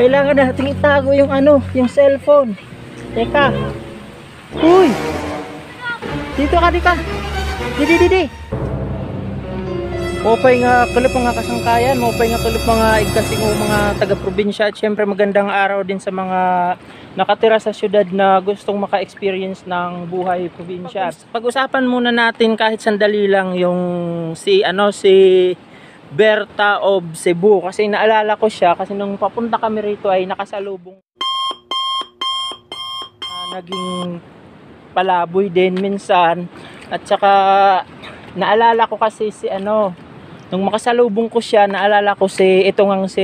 Kailangan nating itago yung ano, yung cellphone. Teka. Uy! Dito ka, dito ka. Didi. Mopay nga kulop mga kasangkayan, mopay nga kulop mga igkasing mga taga-probinsya. At syempre magandang araw din sa mga nakatira sa syudad na gustong maka-experience ng buhay probinsya. Pag-usapan muna natin kahit sandali lang yung si Berta of Cebu, kasi naalala ko siya kasi nung papunta kami rito ay nakasalubong naging palaboy din minsan. At saka naalala ko kasi si nung makasalubong ko siya, naalala ko si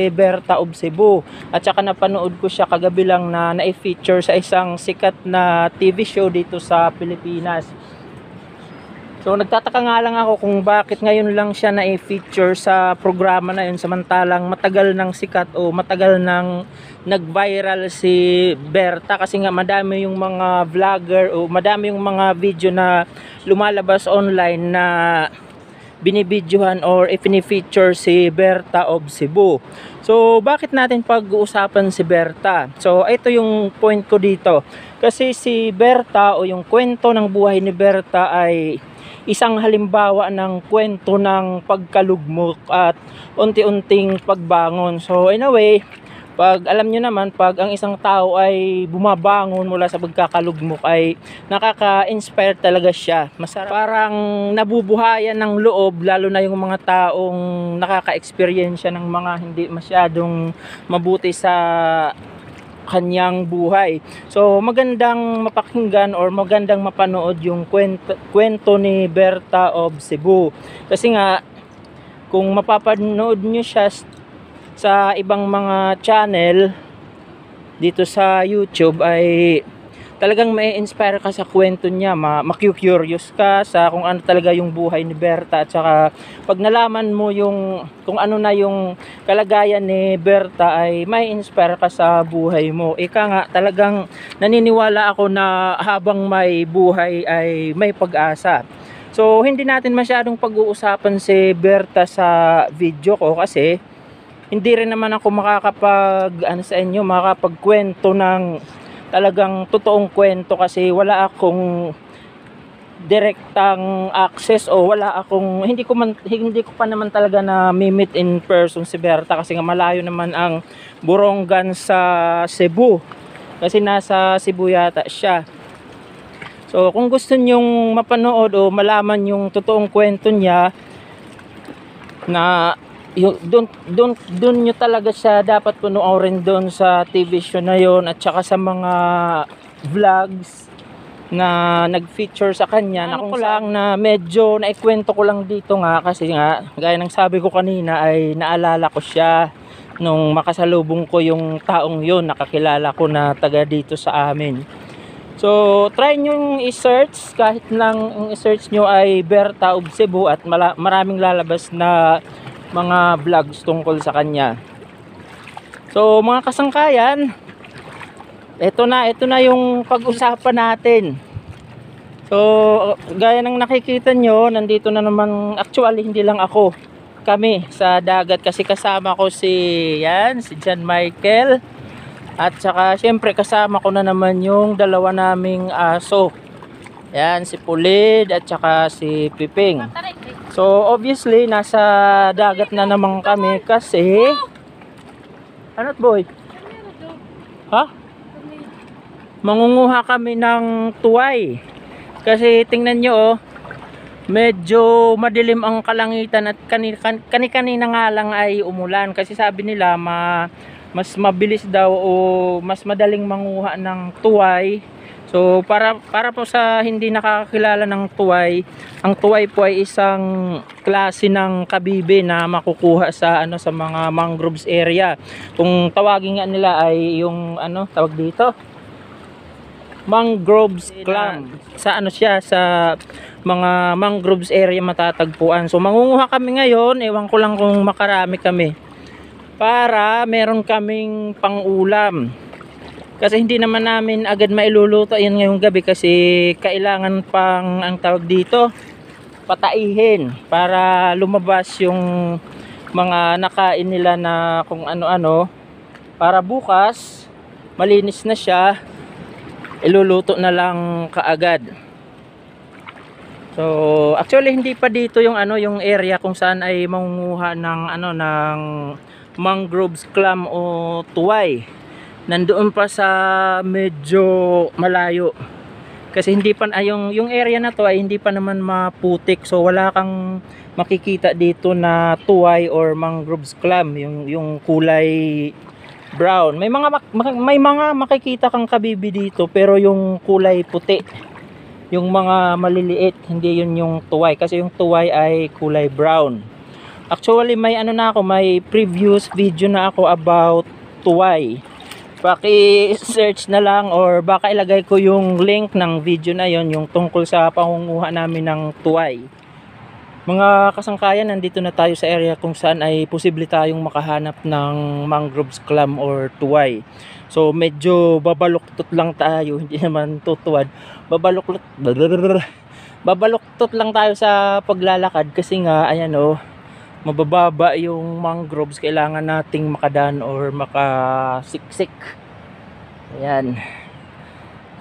Berta of Cebu. At saka napanood ko siya kagabi lang na na-feature sa isang sikat na TV show dito sa Pilipinas. So nagtataka nga lang ako kung bakit ngayon lang siya na-feature sa programa na yun, samantalang matagal nang sikat o matagal nang nag-viral si Berta. Kasi nga madami yung mga vlogger o madami yung mga video na lumalabas online na binibidyohan or ifini-feature si Berta of Cebu. So bakit natin pag-uusapan si Berta? So ito yung point ko dito. Kasi si Berta o yung kwento ng buhay ni Berta ay isang halimbawa ng kwento ng pagkalugmok at unti-unting pagbangon. So in a way, pag alam nyo naman, pag ang isang tao ay bumabangon mula sa pagkakalugmok ay nakaka-inspire talaga siya. Masarap. Parang nabubuhayan ng loob, lalo na yung mga taong nakaka-experience ng mga hindi masyadong mabuti sa kanyang buhay. So magandang mapakinggan or magandang mapanood yung kwento ni Berta of Cebu. Kasi nga, kung mapapanood nyo siya sa ibang mga channel dito sa YouTube ay talagang may inspire ka sa kwento niya, maku-curious ka sa kung ano talaga yung buhay ni Berta. At saka pag nalaman mo yung kung ano na yung kalagayan ni Berta ay may inspire ka sa buhay mo. Ika nga, talagang naniniwala ako na habang may buhay ay may pag-asa. So hindi natin masyadong pag-uusapan si Berta sa video ko kasi hindi rin naman ako makakapagkwento ng talagang totoong kwento kasi wala akong direktang access o hindi ko pa naman talaga na meet in person si Berta kasi nga malayo naman ang Borongan sa Cebu. Kasi nasa Cebu yata siya. So kung gusto nyong mapanood o malaman yung totoong kwento niya na doon nyo talaga siya dapat panoorin doon sa TV show na yon at saka sa mga vlogs na nag-feature sa kanya. Ano ko lang na medyo naikwento ko lang dito nga kasi nga gaya ng sabi ko kanina ay naalala ko siya nung makasalubong ko yung taong yon, nakakilala ko na taga dito sa amin. So try nyo i-search, kahit lang ang i-search nyo ay Berta of Cebu at maraming lalabas na mga vlogs tungkol sa kanya. So mga kasangkayan, ito na yung pag-usapan natin. So gaya ng nakikita nyo, nandito na naman, actually hindi lang ako, kami sa dagat kasi kasama ko si John Michael at saka syempre kasama ko na naman yung dalawa naming aso. Yan, si Pulid at saka si Piping. So obviously nasa dagat na naman kami kasi ano't boy? Ha? Mangunguha kami ng tuway. Kasi tingnan nyo medyo madilim ang kalangitan at kanina nga lang ay umulan. Kasi sabi nila mas mabilis daw o mas madaling manguha ng tuway. So para po sa hindi nakakakilala ng tuway, ang tuway po ay isang klase ng kabibe na makukuha sa sa mga mangroves area. Kung tawagin nga nila ay yung tawag dito, mangroves clam. Sa siya sa mga mangroves area matatagpuan. So mangunguha kami ngayon, ewan ko lang kung makarami kami para meron kaming pang-ulam. Kasi hindi naman namin agad mailuluto yan ngayong gabi kasi kailangan pang ang tawag dito, pataihin para lumabas yung mga nakain nila na kung ano-ano para bukas malinis na siya, iluluto na lang kaagad. So actually hindi pa dito yung ano, yung area kung saan ay mangunguha ng ano, ng mangroves clam o tuway. Nandoon pa sa medyo malayo. Kasi hindi pa yung area na to ay hindi pa naman maputik. So wala kang makikita dito na tuway or mangroves clam, yung kulay brown. May mga makikita kang kabibi dito pero yung kulay puti. Yung mga maliliit, hindi yun yung tuway kasi yung tuway ay kulay brown. Actually may ano na ako, may previous video na ako about tuway. Paki-search na lang or baka ilagay ko yung link ng video na yon, yung tungkol sa pangunguha namin ng tuway. Mga kasangkayan, nandito na tayo sa area kung saan ay posible tayong makahanap ng mangroves clam or tuway. So medyo babaluktot lang tayo, hindi naman tutuwad. Babaluktot lang tayo sa paglalakad kasi nga ayan oh, mabababa yung mangroves, kailangan nating makadaan or makasiksik. Ayan,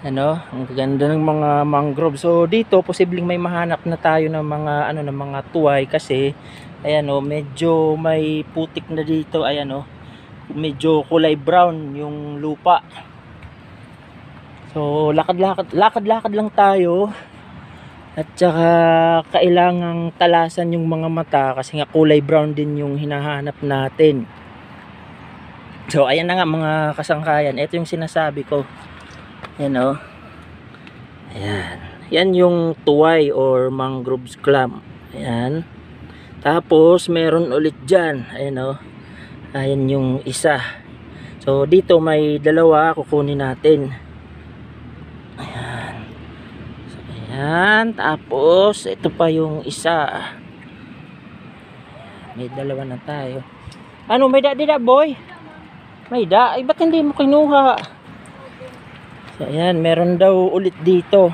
ano, ang ganda ng mga mangroves. So dito posibleng may mahanap na tayo ng mga ano, ng mga tuway kasi ayan oh, medyo may putik na dito. Ayan oh, medyo kulay brown yung lupa. So lakad-lakad lang tayo. At saka kailangang talasan yung mga mata kasi nga kulay brown din yung hinahanap natin. So ayan na nga mga kasangkayan, ito yung sinasabi ko. Ayan o. Ayan. Yan yung tuway or mangroves clam. Ayan. Tapos meron ulit dyan. Ayan o. Ayan yung isa. So dito may dalawa, kukunin natin. Ayan, tapos ito pa yung isa. May dalawa na tayo. Ano, may da boy? May da? Ay, ba't hindi mo kinuha? So, ayan, meron daw ulit dito.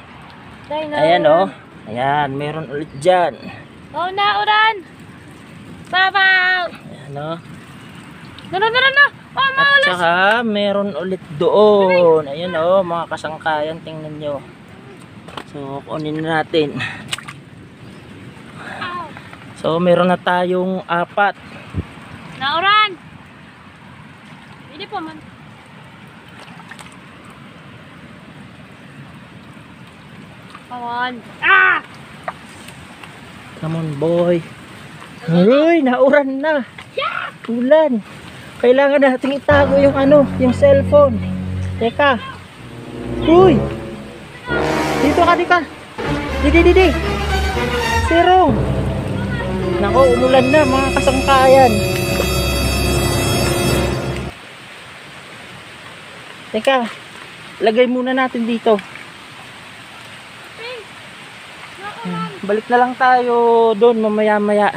Ayan oh. Ayan, meron ulit dyan. Oh, nauran! Babaw! Ayan oh. No! Oh, at saka meron ulit doon. Ayan oh, mga kasangkayan, tingnan nyo. So kunin natin. So meron na tayong 4. Nauran! Hindi po man. Come on. Ah! Come on boy. Uy, nauran na. Ulan. Kailangan nating itago yung ano, yung cellphone. Teka. Uy. Dito ka. Didi. Zero. Nako, umulan na mga kasangkayan. Teka. Lagay muna natin dito. Balik na lang tayo doon mamaya-maya.